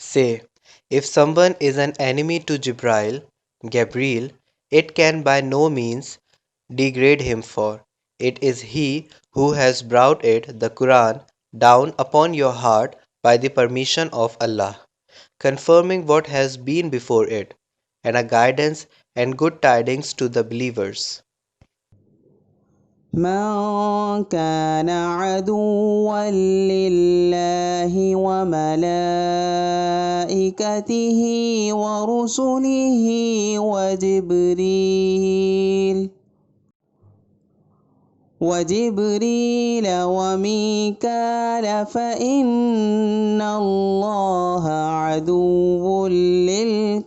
Say, if someone is an enemy to Gabriel, it can by no means degrade him, for it is he who has brought it, the Qur'an, down upon your heart by the permission of Allah, confirming what has been before it, and a guidance and good tidings to the believers. من كان عدوا لله وملائكته ورسله وجبريل وميكال فإن الله عدو للكافرين।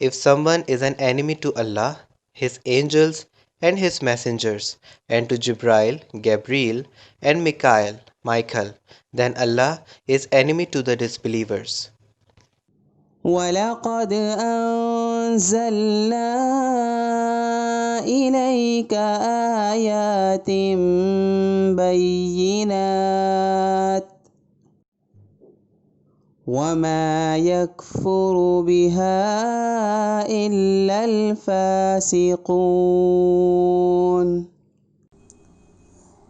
If someone is an enemy to Allah, His angels and His messengers, and to Gabriel, and Michael, then Allah is enemy to the disbelievers. وَلَقَدْ أَنزَلْنَا إِلَيْكَ آيَاتٍ بَيِّنَاتٍ وَمَا يَكْفُرُ بِهَا إِلَّا الْفَاسِقُونَ।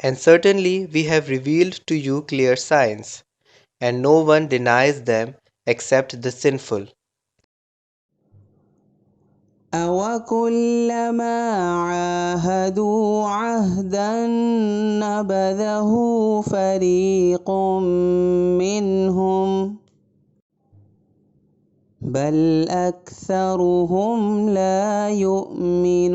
And certainly we have revealed to you clear signs, and no one denies them except the sinful. أَوَكُلَّمَا عَاهَدُوا عَهْدًا نَبَذَهُ فَرِيقٌ مِّنْهُمْ بل أكثرهم لا يؤمنون।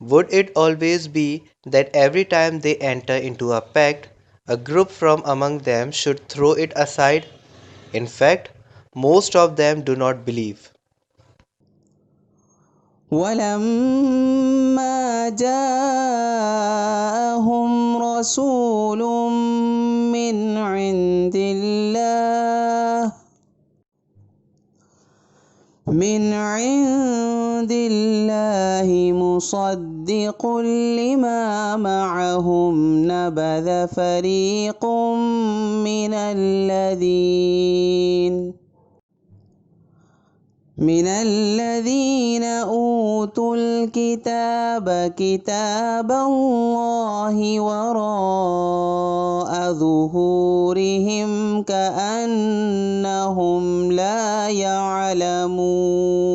Would it always be that every time they enter into a pact, a group from among them should throw it aside? In fact, most of them do not believe. وَلَمَّا جَاءَهُمْ رَسُولٌ مِّنْ عِندِ اللَّهِ مُصَدِّقٌ لِمَا مَعَهُمْ نَبَذَ فَرِيقٌ من الذين أوتوا الكتاب كتاب الله وراء ظهورهم كأنهم لا يعلمون।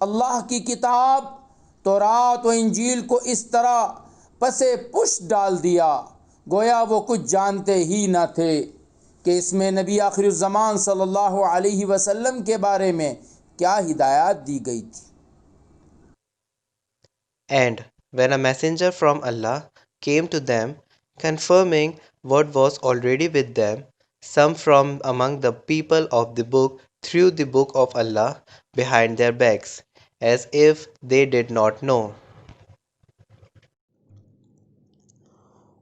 اللہ کی کتاب تورات و انجیل کو اس طرح پسے پش ڈال دیا گویا وہ کچھ جانتے ہی نہ تھے کہ اس میں نبی آخر الزمان صلی اللہ علیہ وسلم کے بارے میں کیا ہدایات دی گئی تھی۔ And when a messenger from Allah came to them, confirming what was already with them, some from among the people of the book threw the book of Allah behind their backs, as if they did not know.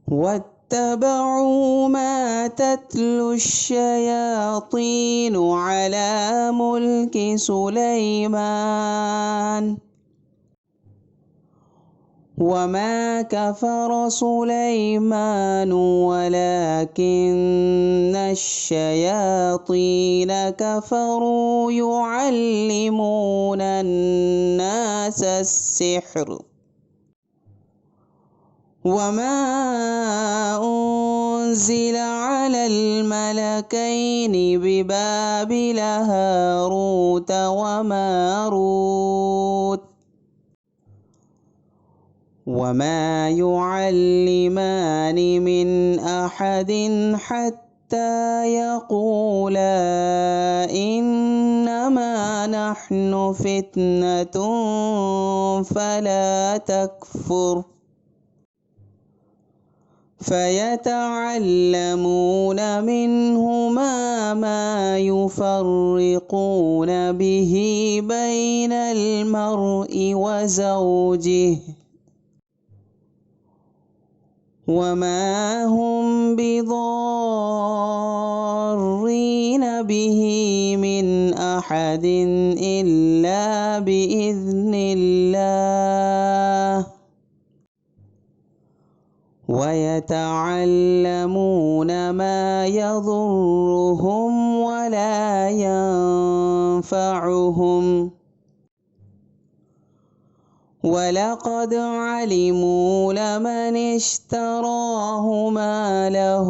واتبعوا ما تتلو الشياطين على ملك سليمان وما كفر سليمان ولكن الشياطين كفروا يعلمون الناس السحر وما أنزل على الملكين ببابل هاروت وماروت وما يعلمان من أحد حتى يقولا إنما نحن فتنة فلا تكفر فيتعلمون منهما ما يفرقون به بين المرء وزوجه وما هم بضارين به من أحد إلا بإذن الله ويتعلمون ما يضرهم ولا ينفعهم ولقد علموا لمن اشتراه ما له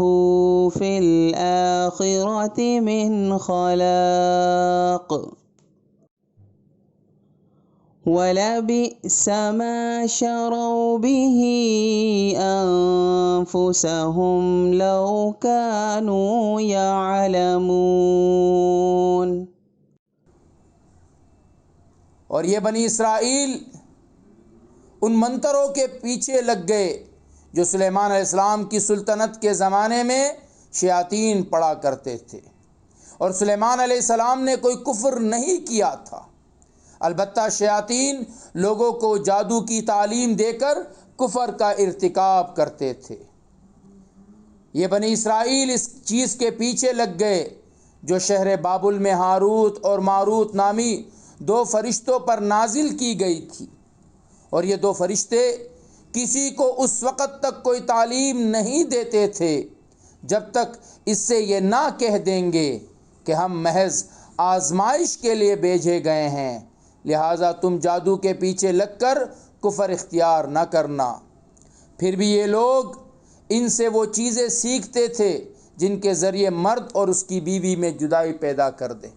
في الآخرة من خلاق ولبئس ما شروا به أنفسهم لو كانوا يعلمون۔ اور یہ بنی اسرائیل ان منتروں کے پیچھے لگ گئے جو سلیمان علیہ السلام کی سلطنت کے زمانے میں شیاطین پڑا کرتے تھے، اور سلیمان علیہ السلام نے کوئی کفر نہیں کیا تھا، البتہ شیاطین لوگوں کو جادو کی تعلیم دے کر کفر کا ارتکاب کرتے تھے۔ یہ بنی اسرائیل اس چیز کے پیچھے لگ گئے جو شہر بابل میں ہاروت اور ماروت نامی دو فرشتوں پر نازل کی گئی تھی، اور یہ دو فرشتے کسی کو اس وقت تک کوئی تعلیم نہیں دیتے تھے جب تک اس سے یہ نہ کہہ دیں گے کہ ہم محض آزمائش کے لیے بھیجے گئے ہیں، لہٰذا تم جادو کے پیچھے لگ کر کفر اختیار نہ کرنا۔ پھر بھی یہ لوگ ان سے وہ چیزیں سیکھتے تھے جن کے ذریعے مرد اور اس کی بیوی میں جدائی پیدا کر دے۔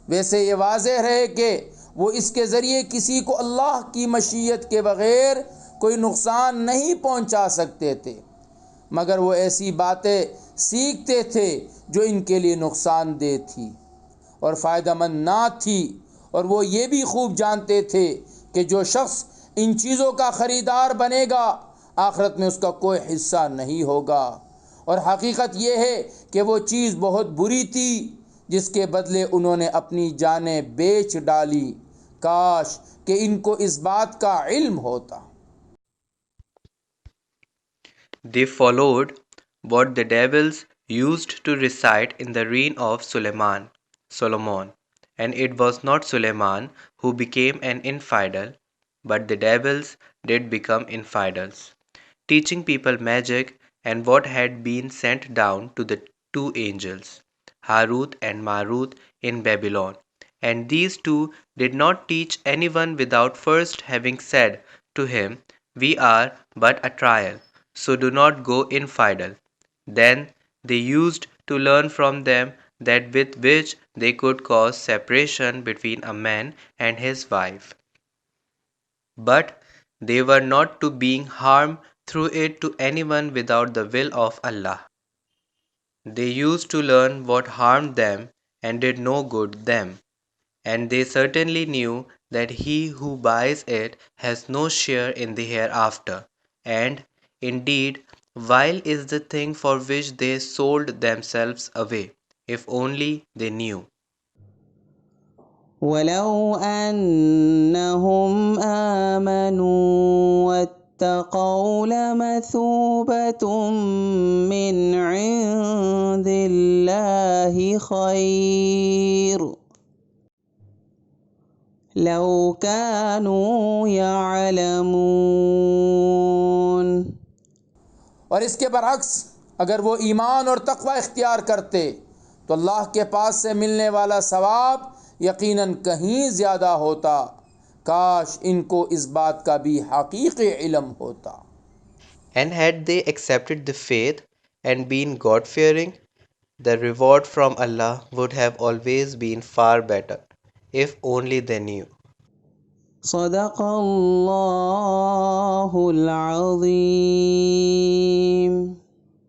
ویسے یہ واضح رہے کہ وہ اس کے ذریعے کسی کو اللہ کی مشیت کے بغیر کوئی نقصان نہیں پہنچا سکتے تھے، مگر وہ ایسی باتیں سیکھتے تھے جو ان کے لیے نقصان دہ تھی اور فائدہ مند نہ تھی، اور وہ یہ بھی خوب جانتے تھے کہ جو شخص ان چیزوں کا خریدار بنے گا آخرت میں اس کا کوئی حصہ نہیں ہوگا، اور حقیقت یہ ہے کہ وہ چیز بہت بری تھی جس کے بدلے انہوں نے اپنی جانیں بیچ ڈالی، کاش کہ ان کو اس بات کا علم ہوتا۔ They followed what the devils used to recite in the reign of Solomon, and it was not Suleiman who became an infidel, but the devils did become infidels, teaching people magic and what had been sent down to the two angels, Harut and Marut in Babylon. And these two did not teach anyone without first having said to him, "We are but a trial, so do not go infidel." Then they used to learn from them that with which they could cause separation between a man and his wife. But they were not to being harmed through it to anyone without the will of Allah. They used to learn what harmed them and did no good them, and they certainly knew that he who buys it has no share in the hereafter, and, indeed, vile is the thing for which they sold themselves away, if only they knew. ولو أنهم آمنوا واتقوا لمثوبة من عند الله خير لو كانوا يعلمون. اور اس کے برعکس اگر وہ ایمان اور تقوی اختیار کرتے تو اللہ کے پاس سے ملنے والا ثواب یقیناً کہیں زیادہ ہوتا. کاش ان کو اس بات کا بھی حقیقی علم ہوتا. And had they accepted the faith and been God-fearing, the reward from Allah would have always been far better, if only they knew. صدق الله العظيم.